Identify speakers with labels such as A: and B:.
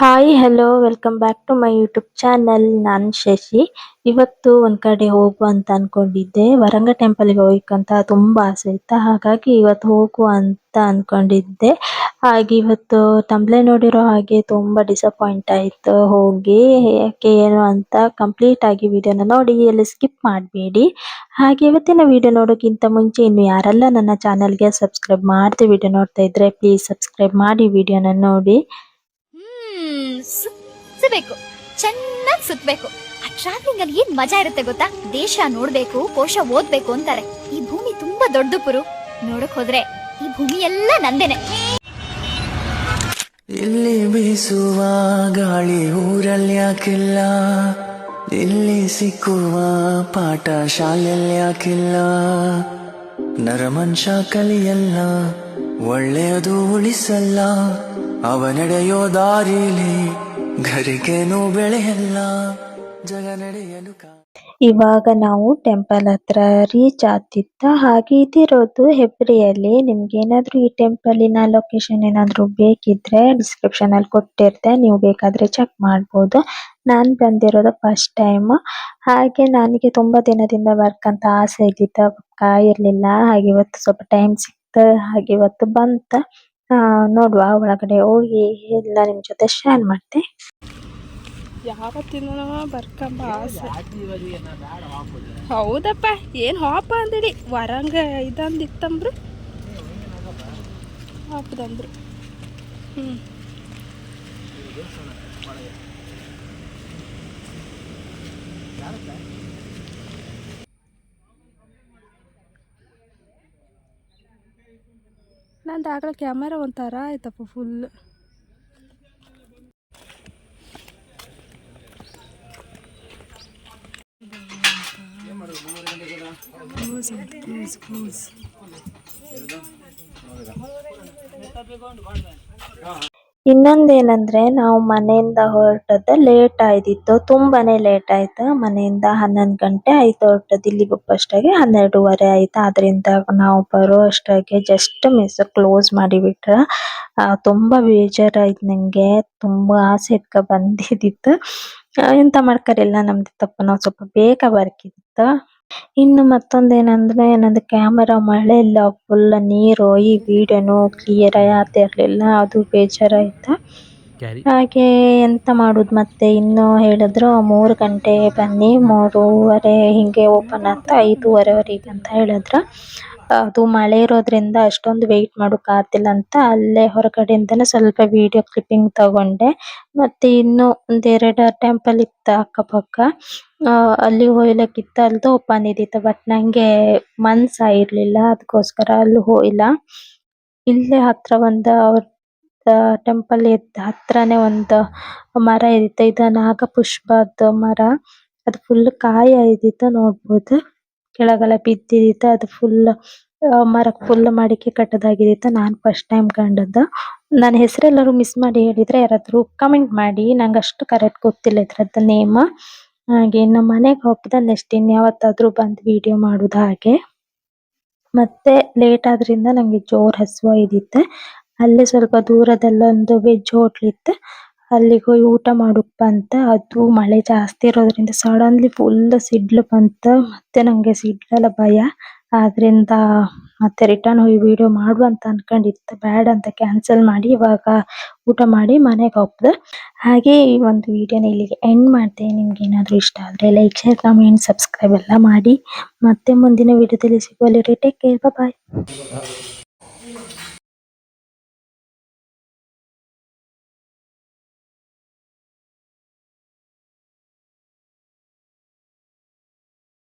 A: Hi hello welcome back to my YouTube channel. ನಾನು ಶಶಿ. ಇವತ್ತು ಒಂದ್ ಕಡೆ ಹೋಗುವ ಅಂತ ಅನ್ಕೊಂಡಿದ್ದೆ. ವರಂಗ ಟೆಂಪಲ್ಗೆ ಹೋಗ್ಬೇಕಂತ ತುಂಬಾ ಆಸೆ ಇತ್ತು, ಹಾಗಾಗಿ ಇವತ್ತು ಹೋಗುವ ಅಂತ ಅನ್ಕೊಂಡಿದ್ದೆ. ಹಾಗೆ ಇವತ್ತು ತಮ್ಬ್ಲೆ ನೋಡಿರೋ ಹಾಗೆ ತುಂಬಾ ಡಿಸಪಾಯಿಂಟ್ ಆಯ್ತು ಹೋಗಿ. ಯಾಕೆ ಏನು ಅಂತ ಕಂಪ್ಲೀಟ್ ಆಗಿ ವಿಡಿಯೋನ ನೋಡಿ, ಎಲ್ಲಿ ಸ್ಕಿಪ್ ಮಾಡಬೇಡಿ. ಹಾಗೆ ಇವತ್ತಿನ ವಿಡಿಯೋ ನೋಡೋಕ್ಕಿಂತ ಮುಂಚೆ ಇನ್ನು ಯಾರೆಲ್ಲ ನನ್ನ ಚಾನಲ್ಗೆ ಸಬ್ಸ್ಕ್ರೈಬ್ ಮಾಡದೆ ವಿಡಿಯೋ ನೋಡ್ತಾ ಇದ್ರೆ ಪ್ಲೀಸ್ ಸಬ್ಸ್ಕ್ರೈಬ್ ಮಾಡಿ ವಿಡಿಯೋನ ನೋಡಿ.
B: ಸುತ್ತಬೇಕು, ಚೆನ್ನಾಗಿ ಸುತ್ತಬೇಕು. ಆ ಟ್ರಾವೆಲಿಂಗ್ ಅಲ್ಲಿ ಏನ್ ಮಜಾ ಇರುತ್ತೆ ಗೊತ್ತಾ? ದೇಶ ನೋಡ್ಬೇಕು, ಕೋಶ ಓದ್ಬೇಕು ಅಂತಾರೆ. ಈ ಭೂಮಿ ತುಂಬಾ ದೊಡ್ಡದು ಪುರು. ನೋಡಕ್ ಹೋದ್ರೆ ಈ ಭೂಮಿ ಎಲ್ಲ ನಂದೇನೆ.
C: ಇಲ್ಲಿ ಬೀಸುವ ಗಾಳಿ ಊರಲ್ಲಿ ಯಾಕಿಲ್ಲ, ಇಲ್ಲಿ ಸಿಕ್ಕುವ ಪಾಠ ಶಾಲೆಯಲ್ಲಿ ಯಾಕಿಲ್ಲ. ನರಮನುಷ್ಯ ಕಲಿಯಲ್ಲ, ಒಳ್ಳೆಯದು ಉಳಿಸಲ್ಲ, ಅವ ನಡೆಯೋ ದಾರಿಲಿ ಘರಿಗೇನು ಬೆಳೆಯಲ್ಲ, ಜಗ ನಡೆಯಲು
A: ಇವಾಗ ನಾವು ಟೆಂಪಲ್ ಹತ್ರ ರೀಚ್ ಆಗ್ತಿತ್ತ. ಹಾಗೆ ಇದಿರೋದು ಹೆಬ್ರಿಯಲ್ಲಿ. ನಿಮ್ಗೆ ಏನಾದ್ರೂ ಈ ಟೆಂಪಲಿನ ಲೊಕೇಶನ್ ಏನಾದ್ರೂ ಬೇಕಿದ್ರೆ ಡಿಸ್ಕ್ರಿಪ್ಷನ್ ಅಲ್ಲಿ ಕೊಟ್ಟಿರ್ತೆ, ನೀವು ಬೇಕಾದ್ರೆ ಚೆಕ್ ಮಾಡ್ಬೋದು. ನಾನ್ ಬಂದಿರೋದು ಫಸ್ಟ್ ಟೈಮ್. ಹಾಗೆ ನನಗೆ ತುಂಬಾ ದಿನದಿಂದ ವರ್ಕ್ ಅಂತ ಆಸೆ ಇದ್ದಿತ್ತು, ಇರ್ಲಿಲ್ಲ. ಹಾಗೆ ಇವತ್ತು ಸ್ವಲ್ಪ ಟೈಮ್ ಸಿಕ್ತು, ಹಾಗೆ ಇವತ್ತು ಬಂತ. ನೋಡುವ, ಒಳಗಡೆ ಹೋಗಿ ಎಲ್ಲ ನಿಮ್ ಜೊತೆ ಶೇರ್ ಮಾಡ್ತೆ.
D: ಯಾವತ್ತಿನ ಬರ್ಕಂಬ ಆಸೆ. ಹೌದಪ್ಪ, ಏನು ಹಾಪ ಅಂದಿಡಿ ವರಂಗ ಇದಂದಿತ್ತಂಬ್ರು ಹಾಪದಂದ್ರು. ನಂದು ಆಗಲ ಕ್ಯಾಮರಾ ಒಂಥರ ಆಯ್ತಪ್ಪ ಫುಲ್.
A: ಇನ್ನೊಂದೇನಂದ್ರೆ ನಾವು ಮನೆಯಿಂದ ಹೊರಟದ್ದು ಲೇಟ್ ಆಯ್ತಿತ್ತು, ತುಂಬಾನೇ ಲೇಟ್ ಆಯ್ತು. ಮನೆಯಿಂದ 11 ಗಂಟೆ ಆಯ್ತು ಹೊರಟದ್ದು. ಇಲ್ಲಿಗೆ ಬಪ್ಪಷ್ಟಾಗೆ 12:30 ಆಯ್ತು. ಆದ್ರಿಂದ ನಾವು ಬರೋ ಅಷ್ಟಾಗೆ ಜಸ್ಟ್ ಮಿಸ್ ಕ್ಲೋಸ್ ಮಾಡಿಬಿಟ್ರ. ತುಂಬಾ ಬೇಜಾರಾಯ್ತು ನಂಗೆ. ತುಂಬಾ ಆಸೆ ಇಟ್ಕ ಬಂದಿದ್ದಿತ್ತು. ಎಂತ ಮಾಡ್ಕರಿಲ್ಲ, ನಮ್ದು ತಪ್ಪು. ನಾವು ಸ್ವಲ್ಪ ಬೇಗ ಬರ್ಕಿತ್ತು. ಇನ್ನು ಮತ್ತೊಂದೇನಂದ್ರೆ ನಂದು ಕ್ಯಾಮರಾ ಮಳೆ ಇಲ್ಲ, ಫುಲ್ ನೀರು, ಈ ವಿಡಿಯೋನು ಕ್ಲಿಯರ್ ಆಗ್ತಿರ್ಲಿಲ್ಲ. ಅದು ಬೇಜಾರಾಯ್ತು. ಹಾಗೆ ಎಂತ ಮಾಡುದು ಮತ್ತೆ. ಇನ್ನು ಹೇಳಿದ್ರು 3 ಗಂಟೆ ಬನ್ನಿ, 3:30 ಹಿಂಗೆ ಓಪನ್ ಆಗ್ತಾ, 5:30ವರೆಗೆ ಅಂತ ಹೇಳಿದ್ರು. ಅದು ಮಳೆ ಇರೋದ್ರಿಂದ ಅಷ್ಟೊಂದು ವೆಯ್ಟ್ ಮಾಡೋಕ್ ಆಗ್ತಿಲ್ಲ ಅಂತ ಅಲ್ಲೇ ಹೊರಗಡೆಯಿಂದನೇ ಸ್ವಲ್ಪ ವಿಡಿಯೋ ಕ್ಲಿಪ್ಪಿಂಗ್ ತಗೊಂಡೆ. ಮತ್ತೆ ಇನ್ನು ಒಂದೆರಡು ಟೆಂಪಲ್ ಇತ್ತು ಅಕ್ಕಪಕ್ಕ, ಅಲ್ಲಿ ಹೋಗ್ಲಿಕ್ಕಿತ್ತು. ಅಲ್ದು ಓಪನ್ ಇದ್ದಿತ್ತು, ಬಟ್ ನಂಗೆ ಮನ್ಸಾಗಿರ್ಲಿಲ್ಲ, ಅದಕ್ಕೋಸ್ಕರ ಅಲ್ಲಿ ಹೋಗಿಲ್ಲ. ಇಲ್ಲೇ ಹತ್ರ ಒಂದು ಟೆಂಪಲ್ ಹತ್ರನೇ ಒಂದು ಮರ ಇದ್ದಿತ್ತು, ಇದು ನಾಗಪುಷ್ಪದ ಮರ. ಅದು ಫುಲ್ ಕಾಯಿ ಇದ್ದಿತ್ತು, ನೋಡ್ಬೋದು. ಕೆಳಗೆಲ್ಲ ಬಿದ್ದಿದ್ದಿತ್ತು. ಅದು ಫುಲ್ ಮರಕ್ ಫುಲ್ ಮಡಿಕೆ ಕಟ್ಟದಾಗಿದ್ದಿತ್ತು. ನಾನ್ ಫಸ್ಟ್ ಟೈಮ್ ಕಂಡದ್ದು. ನನ್ನ ಹೆಸರೆಲ್ಲರೂ ಮಿಸ್ ಮಾಡಿ ಹೇಳಿದ್ರೆ ಯಾರಾದ್ರೂ ಕಮೆಂಟ್ ಮಾಡಿ, ನಂಗೆ ಅಷ್ಟು ಕರೆಕ್ಟ್ ಗೊತ್ತಿಲ್ಲ ಇದ್ರದ್ದು ನೇಮ್. ಹಾಗೆ ಇನ್ನು ಮನೆಗೆ ಹೋಗ್ದ ನೆಕ್ಸ್ಟ್ ಇನ್ಯಾವತ್ತಾದ್ರೂ ಬಂದು ವಿಡಿಯೋ ಮಾಡುದು ಹಾಗೆ. ಮತ್ತೆ ಲೇಟ್ ಆದ್ರಿಂದ ನಂಗೆ ಜೋರ್ ಹಸಿವು ಇದ್ದಿತ್ತು. ಅಲ್ಲೇ ಸ್ವಲ್ಪ ದೂರದಲ್ಲೊಂದು ವೆಜ್ ಹೋಟ್ಲ್ ಇತ್ತು, ಅಲ್ಲಿಗೆ ಹೋಗಿ ಊಟ ಮಾಡೋಕ್ ಬಂತ. ಅದು ಮಳೆ ಜಾಸ್ತಿ ಇರೋದ್ರಿಂದ ಸಡನ್ಲಿ ಫುಲ್ ಸಿಡ್ಲು ಬಂತ. ಮತ್ತೆ ನಂಗೆ ಸಿಡ್ಲೆಲ್ಲ ಭಯ, ಆದ್ರಿಂದ ಮತ್ತೆ ರಿಟರ್ನ್ ಹೋಗಿ ವಿಡಿಯೋ ಮಾಡುವ ಅಂತ ಅನ್ಕೊಂಡಿತ್ತು. ಬ್ಯಾಡ ಅಂತ ಕ್ಯಾನ್ಸಲ್ ಮಾಡಿ ಇವಾಗ ಊಟ ಮಾಡಿ ಮನೆಗೆ ಹೋಗ್ದೆ. ಹಾಗೆ ಈ ಒಂದು ವಿಡಿಯೋನ ಇಲ್ಲಿಗೆ ಎಂಡ್ ಮಾಡ್ತೇನೆ. ನಿಮ್ಗೆ ಏನಾದ್ರೂ ಇಷ್ಟ ಆದ್ರೆ ಲೈಕ್, ಶೇರ್, ಕಮೆಂಟ್, ಸಬ್ಸ್ಕ್ರೈಬ್ ಎಲ್ಲ ಮಾಡಿ. ಮತ್ತೆ ಮುಂದಿನ ವಿಡಿಯೋದಲ್ಲಿ ಸಿಗುವಲ್ಲಿ. ಟೇಕ್ ಕೇರ್, ಬಾಯ್.